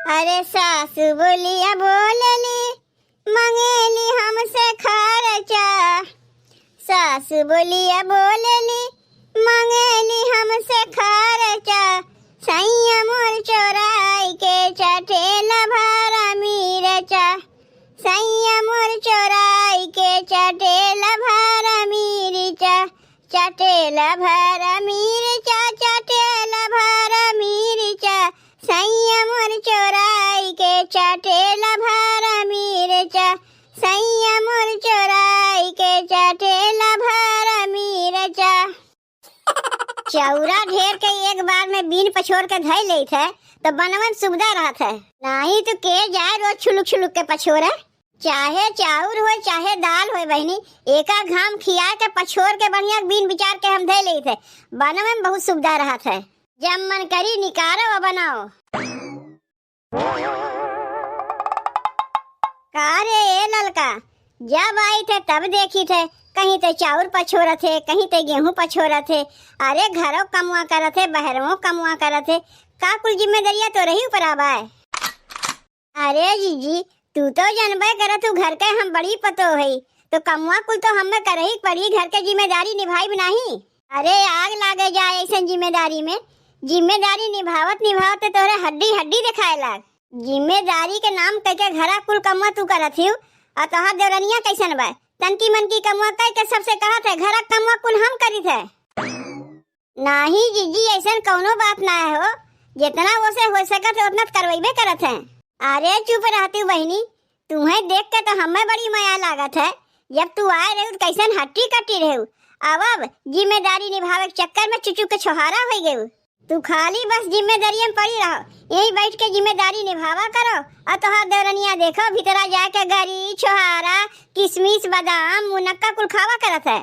अरे सासू बोलिया बोलली मंगेली हमसे खर्चा। सासू बोलिया बोलली मंगेली हमसे खर्चा। सैया मोर चोराई के चटेला भरा मिर्चा। सैया मोर चोराई के चटेला भरा मिर्चा। चटेला भरा मिर्चा चटेला भरा मिर्चा। सैया मोर चोराई के चटेला भरा मिर्चा। सैया मोर चोराई के चटेला भरा मिर्चा। चौरा ढेर के एक बार में बीन पछोड़ के धै लेत है तो बनवन सुविधा रहत है। नहीं तो के जाए रोज छुलुक छुलुक के पछोरे। चाहे चाउर हो चाहे दाल हो बहनी, एका घाम खिया के पछोर के बढ़िया बीन बिचार के हम धै लेत है। बनवे में बहुत सुविधा रहत है। जब मन करी निकारो और बनाओ। कारे ए ललका, जब आई थे तब देखी थे कहीं ते चाउर पछोरा थे कहीं ते गेहूं पछोरा थे। अरे घरों कमुआ कर थे बहरों कमुआ कर थे। का कुल जिम्मेदारियां तो रही ऊपर आवा है। अरे जीजी तू तो जानबे कर तू घर के हम बड़ी पतो है तो कमुआ कुल तो हमें कर ही पड़ी। घर के जिम्मेदारी निभाई नहीं। अरे आग लागे जाए ऐसा जिम्मेदारी में। जिम्मेदारी निभावत निभावत तोरे हड्डी हड्डी दिखाए लाग। जिम्मेदारी के नाम कह के घरा कुल कमुआ तू करत हिउ और तोहार देवरनिया कैसन बा। तनकी मन की कमुआ कह के सबसे कहा थे घरा कमुआ कुल हम करी थे। नहीं जीजी ऐसा कौनो बात ना है हो। जितना वो से हो सकत है उतना करवाइबे करत है। अरे चुप रहती बहनी, तुम्हें देख के तो हमें बड़ी माया लागत है। जब तू आए रहे तो कैसन हट्टी कट्टी रहे। अब जिम्मेदारी निभावे के चक्कर में चुचू के छोहारा हो गए। तू खाली बस जिम्मेदारी में पड़ी रहो, यही बैठ के जिम्मेदारी निभावा करो। और तोहार देवरनिया देखो भीतरा जाके गरी छोहारा किशमिश बादाम मुनक्का कुल खावा करत है।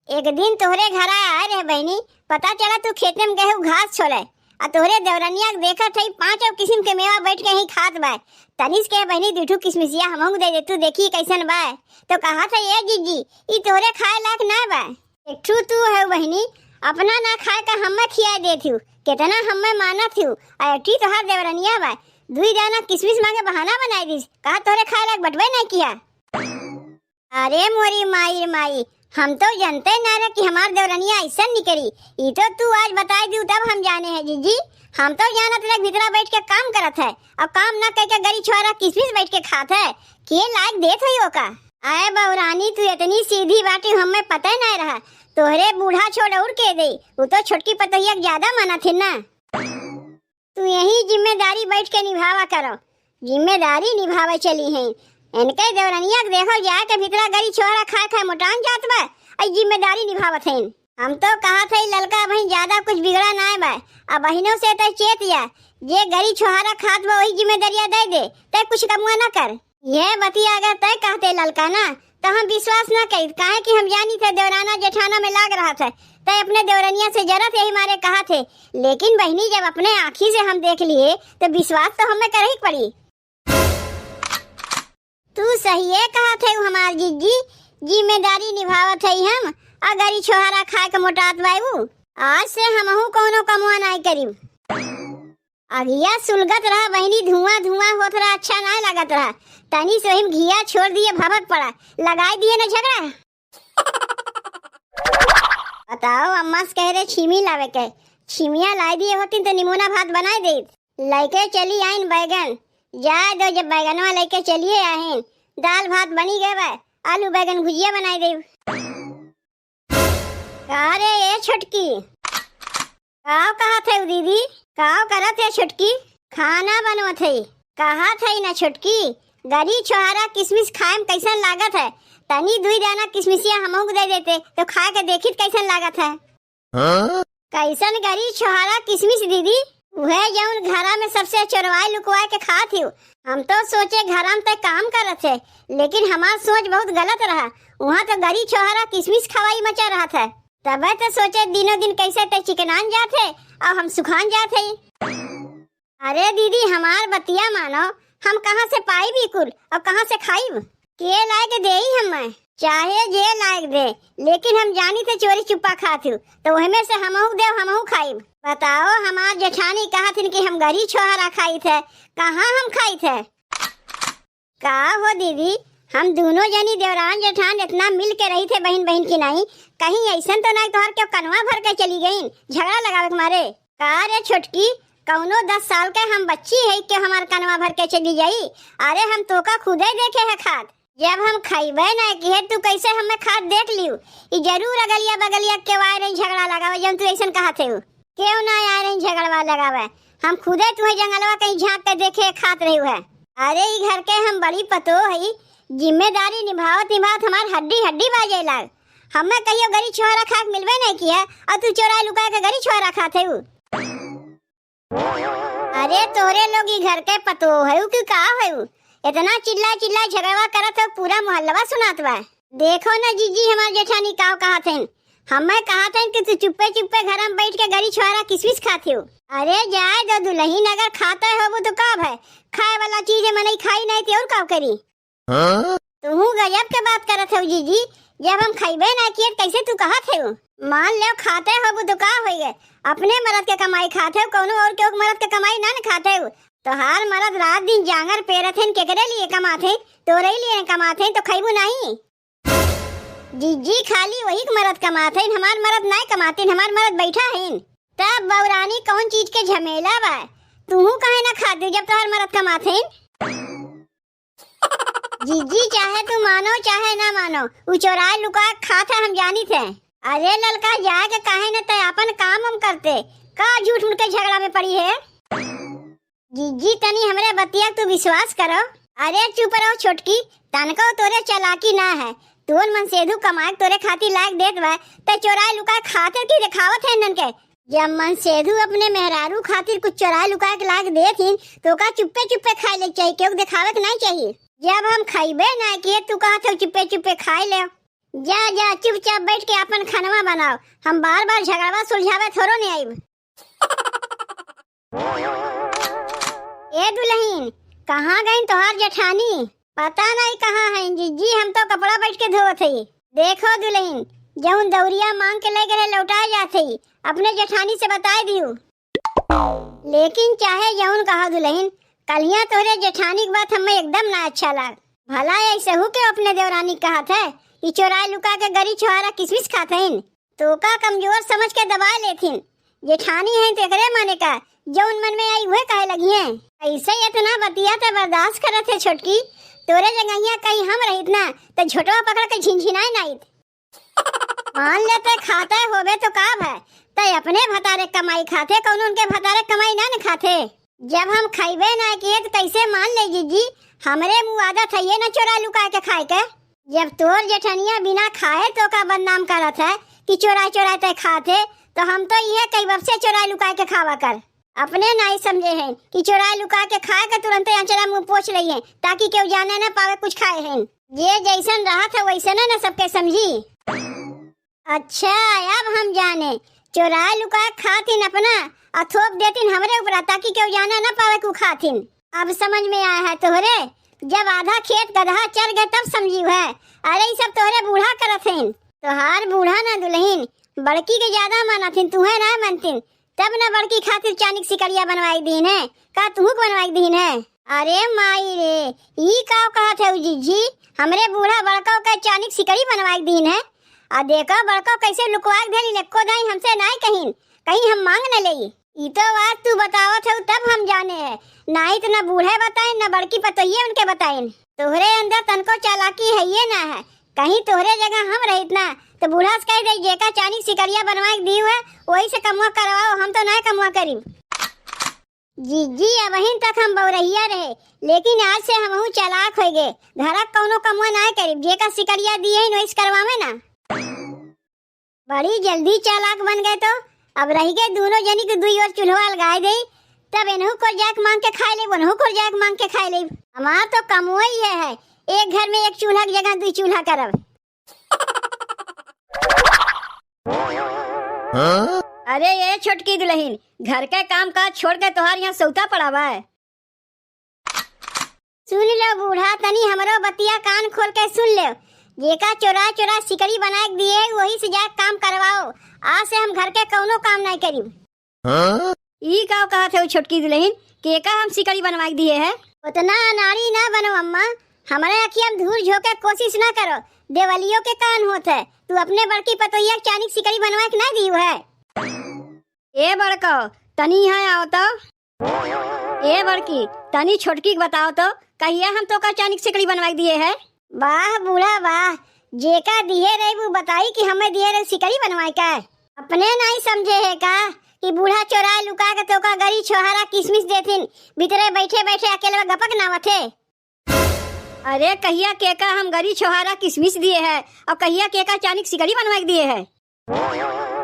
एक दिन तोहरे घर आए रहे बहनी, पता चला तू खेत में गेहूं घास छोड़े और तोहरे देवरनिया देखा थे 5 किस्म के मेवा बैठ के ही खात बा। तनिष के बहनी दूठू किशमिशिया हमहू दे दे तू देखी कैसन बा। तो कहा था ये जीजी ई तोहरे खाए लायक ना बा। एक तू है बहनी अपना ना खाए का हमें खिया देती हूँ। कितना हमें माना थी अठी तोहार देवरनिया बा। दुई दाना किशमिश मांगे बहाना बनाई दिस। कहा तोहरे खाए लायक बटवे नहीं किया। अरे मोरी माई माई, हम तो जानते ना रहे कि हमार देवरनिया ऐसा निकली। ये तो तू आज बता दी तब हम जाने हैं जीजी। हम तो जानत रहे भीतरा बैठ के काम करत है और काम ना करके गरी छोरा किशमिश बैठ के खात है। के लायक देत हुई ओका। आए बहुरानी तू इतनी सीधी बाटी हमें पता ही नहीं रहा। तोहरे बूढ़ा छोड़ और के दे वो तो छोटकी पतोहिया ज्यादा माना थे ना। तू यही जिम्मेदारी बैठ के निभावा करो। जिम्मेदारी निभावे चली है। इनके देवरनिया देखो जाए के भीतरा गरी छोरा खाए खाए मोटान जात बा और जिम्मेदारी निभावत है। हम तो कहा थे ललका भाई ज्यादा कुछ बिगड़ा ना है बा। अब बहनों से तो चेत या जे गरी छोहारा खात बा वही जिम्मेदारिया दे दे तय कुछ कमुआ ना कर। ये बतिया अगर तय कहते ललका ना तो हम विश्वास ना करी। काहे कि हम जानी थे देवराना जेठाना में लाग रहा था तय अपने देवरनिया से जरूरत यही मारे कहा थे। लेकिन बहनी जब अपने आँखी से हम देख लिए तो विश्वास तो हमें कर ही पड़ी। तू सही है कहा थे हमार जीजी जिम्मेदारी निभावत है हम। अगर ई छोहारा खाए के मोटात बाबू आज से हमहू कोनो कमुआ नहीं करीब। अगिया सुलगत रहा बहनी धुआं धुआं होत रहा अच्छा नहीं लगत रहा। तनी से हम घिया छोड़ दिए भभक पड़ा लगाई दिए ना झगड़ा। बताओ अम्मा से कह रहे छीमी लावे के। छीमिया लाई दिए होती तो निमोना भात बनाई दे। लेके चली आइन बैगन जाए दो। जब बैगनवा लेके चलिए आइन दाल भात बनी गए बा। आलू बैगन भुजिया बनाई दे। अरे ये छोटकी काव कहा थे दीदी काव करत है छोटकी खाना बनवत है। कहा थे ना छोटकी गरी छोहारा किशमिश खाए में कैसन लागत है। तनी दुई दाना किशमिशिया हमहू दे देते तो खा के देखित कैसन लागत है। कैसन गरी छोहारा किशमिश दीदी वह जौन घरा में सबसे चोरवाए लुकवाए के खात ही। हम तो सोचे घरा में तक काम करत है लेकिन हमार सोच बहुत गलत रहा। वहाँ तो गरी छोहारा किशमिश खवाई मचा रहा था। तब तो सोचे दिनों दिन कैसे ते चिकनान जाते और हम सुखान जाते। अरे दीदी हमार बतिया मानो हम कहाँ से पाई भी कुल और कहाँ से खाई के लाए के दे ही हमें। चाहे जे लायक दे, लेकिन हम जानी थे चोरी चुप्पा खाती हूँ, तो वही में से हमहू देव हमहू खाई। बताओ हमार जेठानी कहा थी कि हम गरी छोहरा खाई थे, कहाँ हम खाई थे। का हो दीदी, हम दोनों जनी देवरान जेठान इतना मिल के रही थे बहन बहन की नहीं, कहीं ऐसा तो नहीं तोहर क्यों कनवा भर के चली गई झगड़ा लगावे मारे। का रे छोटकी, कौनो 10 साल के हम बच्ची है कि हमार कनवा भर के चली जाई। अरे हम तो का खुदे देखे है खाद, जब हम खाइबे ना कि है तू कैसे हमें खाद देख लियो। ये जरूर अगलिया बगलिया के वाय रही झगड़ा लगावे, जब तू ऐसा कहा थे क्यों ना आ रही झगड़वा लगावे। हम खुदे तुम्हें जंगलवा कहीं झाँक के देखे खात रही है। अरे ये घर के हम बड़ी पतो है, जिम्मेदारी निभावत निभावत हमार हड्डी हड्डी बाजे लाग। हमें कहियो गरी छोरा खाक मिलवे नहीं किया और तू चोरा लुका के गरी छोरा खाते हूँ। अरे तोरे लोग ये घर के पतो है कि का है, इतना चिल्ला चिल्ला झगड़वा करत हो पूरा मोहल्ला सुनात बा। देखो ना जीजी हमार जेठानी का कहा थे, हमें कहा था कि तू चुप्पे चुप्पे घर में बैठ के गरी छोरा किसमिस खाती हो। अरे जाए दो दुल्हन, अगर खाता है वो तो काब है, खाए वाला चीज है मने खाई नहीं थी और का करी। तू गजब के बात करत हो जीजी, जब हम खाइबे ना किए कैसे तू कहा थे। मान लो खाते हो वो तो का हो गए, अपने मर्द के कमाई खाते हो, कोनो और के मर्द के कमाई ना खाते हो। तो हार मर्द रात दिन जांगर पेरत हैं, केकरे लिए कमाते, तोरे लिए कमाते तो खाइबू नहीं। जीजी खाली वही मर्द कमाते, हमार मर्द नहीं कमाते, हमार मर्द बैठा है। तब बौरानी कौन चीज के झमेला बा, तू काहे ना खाते जब तोहर मर्द कमाते। जीजी चाहे तू मानो चाहे ना मानो, वो चोराए लुका खाता हम जानी थे। अरे ललका जाए के काहे न ते अपन काम हम करते, का झूठ मूठ के झगड़ा में पड़ी है। जीजी तनी हमरे बतिया तू विश्वास करो। अरे चुप रहो छोटकी, तनको तोरे चलाकी ना है, तोर मन सेधु कमाए तोरे खाती लायक देत बा, ते चोराए लुका खातिर की दिखावत है नन के। जब मन सेधु अपने मेहरारू खातिर कुछ चोराए लुका के लायक देथिन तो का चुप्पे चुप्पे खाए ले चाहिए, क्यों दिखावे के नहीं चाहिए। जब हम खाइबे ना किए तू कहा था चुप्पे चुप्पे खाए ले। जा जा चुपचाप बैठ के अपन खानवा बनाओ, हम बार बार झगड़वा सुलझावे थोड़ो नहीं आइब। ए दुल्हन, कहाँ गई तोहार जेठानी, पता नहीं कहाँ है। जीजी हम तो कपड़ा बैठ के धोवत है। देखो दुल्हन, जौन दौरिया मांग के ले गए लौटाए जाते, अपने जेठानी से बताए दियो। लेकिन चाहे जौन कहा दुल्हन, कलिया तोरे जेठानी की बात हमें एकदम ना अच्छा लग। भला ऐसे हो के अपने देवरानी कहा था कि चोराए लुका के गरी छोरा किसमिस खाते हैं, तो का कमजोर समझ के दबा लेथिन। जेठानी है तेकरे माने का जौन मन में आई हुए कहे लगी है। ऐसे इतना बतिया तो बर्दाश्त करत है छोटकी, तोरे जगहिया कहीं हम रहित ना तो झोटवा पकड़ के झिनझिनाए नहीं। मान लेते खाते होवे तो काब है, ते अपने भतारे कमाई खाते, कौन उनके भतारे कमाई ना न खाते। जब हम खाइबे ना किए तो कैसे मान ले जीजी, हमरे मुँह आदत है ये न चोरा लुका के खाए के। जब तोर जेठनिया बिना खाए तो का बदनाम करत है कि चोरा चोरा ते खाते, तो हम तो ये कई वर्ष से चोरा लुका के खावा कर। अपने नहीं समझे हैं कि चोरा लुका के खाए के तुरंत अचरा मुँह पोछ रही है ताकि केहू जाने न पावे कुछ खाए हैं। ये जैसन रहा था वैसे न सबके समझी। अच्छा अब हम जाने, चोरा लुका खातिन अपना और थोप देतिन हमरे ऊपर ताकि केहू जाने न पावे कु खातिन। अब समझ में आया है तोहरे, जब आधा खेत गधा चल गए तब समझी है। अरे ये सब तोहरे बूढ़ा करत हैं, तोहार बूढ़ा ना दुल्हन बड़की के ज्यादा मानथिन, तुम्हें ना मानतिन, तब न बड़की खातिर चानिक सिकड़िया बनवाई दीन है, का तू बनवाई दीन है। अरे माई रे, ई का कहत है जीजी, हमरे बूढ़ा बड़का का चानिक सिकड़ी बनवाई दीन है। आ देखो बड़का कैसे लुकवा धरी लेको दाई हमसे नहीं कहीं कहीं हम मांग न ले। ई तो बात तू बतावत है तब हम जाने है, नहीं तो न बूढ़े बताए न बड़की पतोहिए उनके बताए। तोहरे अंदर तनको चालाकी है ये ना है, कहीं तोहरे जगह हम रहित ना तो बूढ़ा से कह दे जेका चानी सिकड़िया बनवाई दी हुआ वही से कमुआ करवाओ, हम तो नहीं कमुआ करी। जीजी अब वहीं तक हम बौरहिया रहे, लेकिन आज से हम चालाक हो गए, घर कौनो कमुआ नहीं करी, जेका सिकड़िया दी है वही करवावे ना। बड़ी जल्दी चालाक बन गए, तो अब रह गए दोनों जनी के दुई और चूल्हा लगाए दे, तब इन्हू को जाक मांग के खाए ले, उन्हू को जाक मांग के खाए ले। हमारा तो कमुआ ही है, एक घर में एक चूल्हा की जगह दुई चूल्हा करब। अरे ये छोटकी दुल्हन, घर के काम काज छोड़ के तोहार यहाँ सौता पड़ा हुआ है। सुन लो बूढ़ा, तनी हमरो बतिया कान खोल के सुन ले। जेका चोरा चोरा सिकड़ी बना के दिए है वही से जाके काम करवाओ। आज से हम घर के कौनो काम नहीं करी। ई का कहा थे वो छोटकी दुल्हन के का हम सिकड़ी बनवा के दिए है। उतना अनाड़ी ना बनो अम्मा, हमारे अखिया में धूल झोंके कोशिश ना करो। देवलियों के कान होते है, तू अपने बड़की पतोहिया के चानी सिकड़ी बनवा के नहीं दी है। ए बड़को तनी यहाँ आओ तो। ए बड़की तनी छोटकी के बताओ तो कहिया हम तो का चानी सिकड़ी बनवा के दिए है। वाह बूढ़ा वाह, जेका दिए रहे वो बताई कि हमें दिए रहे सिकड़ी बनवाई का। अपने नहीं समझे है का कि बूढ़ा चोरा लुका के तो का गरी छोहारा किसमिस देथिन, भीतरे बैठे बैठे अकेले गपक ना थे। अरे कहिया के का हम गरी छोहारा किसमिस दिए है और कहिया के का चानी सिकड़ी बनवा के दिए है।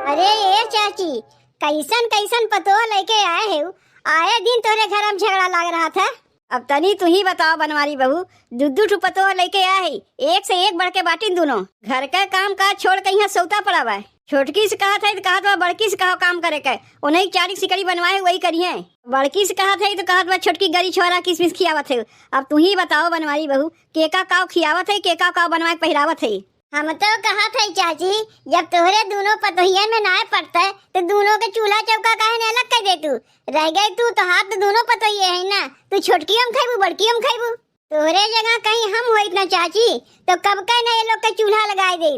अरे ये चाची कैसन कैसन पतो लेके आए है, आए दिन तोरे घर में झगड़ा लग रहा था। अब तनी तू ही बताओ बनवारी बहू, दूध पतो लेके आए है, एक से एक बढ़ के बाटी दोनों। घर का काम काज छोड़ के यहाँ सौता पड़ा हुआ है। छोटकी से कहा था तो कहा था बड़की से कहा काम करे के, उन्हें चारी सिकड़ी बनवाए वही करिए। बड़की से कहा था तो कहा था छोटकी गरी छोरा किसमिस खियावत है। अब तू ही बताओ बनवारी बहू, केका काव खियावत है, केका काव बनवा के पहिरावत है। हम तो कहा था चाची, जब तोहरे दोनों पतोहियन में ना पड़ता तो दोनों के चूल्हा चौका काहे ने अलग कर दे तू। रह गए तू तो हाथ तो दोनों पतोहिए है ना, तू छोटकी हम खाइबू बड़की हम खाइबू। तोहरे जगह कहीं हम होइत ना चाची तो कब का ना ये लोग के चूल्हा लगाए दे।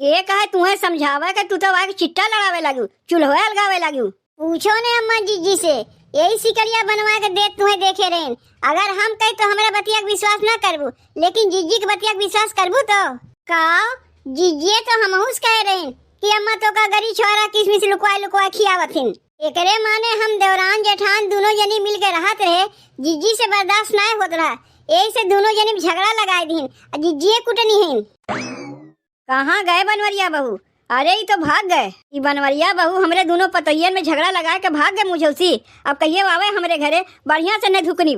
ये कहे तुम्हें समझावा कि तू तो वाके चिट्टा लगावे लागू, चूल्हा लगावे लागू। पूछो ने अम्मा जीजी से, यही सिकड़िया बनवा के दे तुम्हें देखे रहें। अगर हम कहे तो हमारा बतिया विश्वास ना करबू, लेकिन जीजी के बतिया विश्वास करबू तो का जीजी तो हमहुस कह रहे कि अम्मा तो का गरी छोरा किसमिस लुकवा लुकवा खियावथिन। एकरे माने हम देवरान जेठान दोनों जनी मिल के रहत रहे, जीजी से बर्दाश्त ना होत रहा, यही से दोनों जनी में झगड़ा लगाए दीन। जीजी कुटनी है। कहाँ गए बनवरिया बहू? अरे ये तो भाग गए। ये बनवरिया बहू हमरे दोनों पतोहियन में झगड़ा लगा के भाग गए मुझे उसी। अब कहिए आवे हमरे घरे बढ़िया से न धुकनी।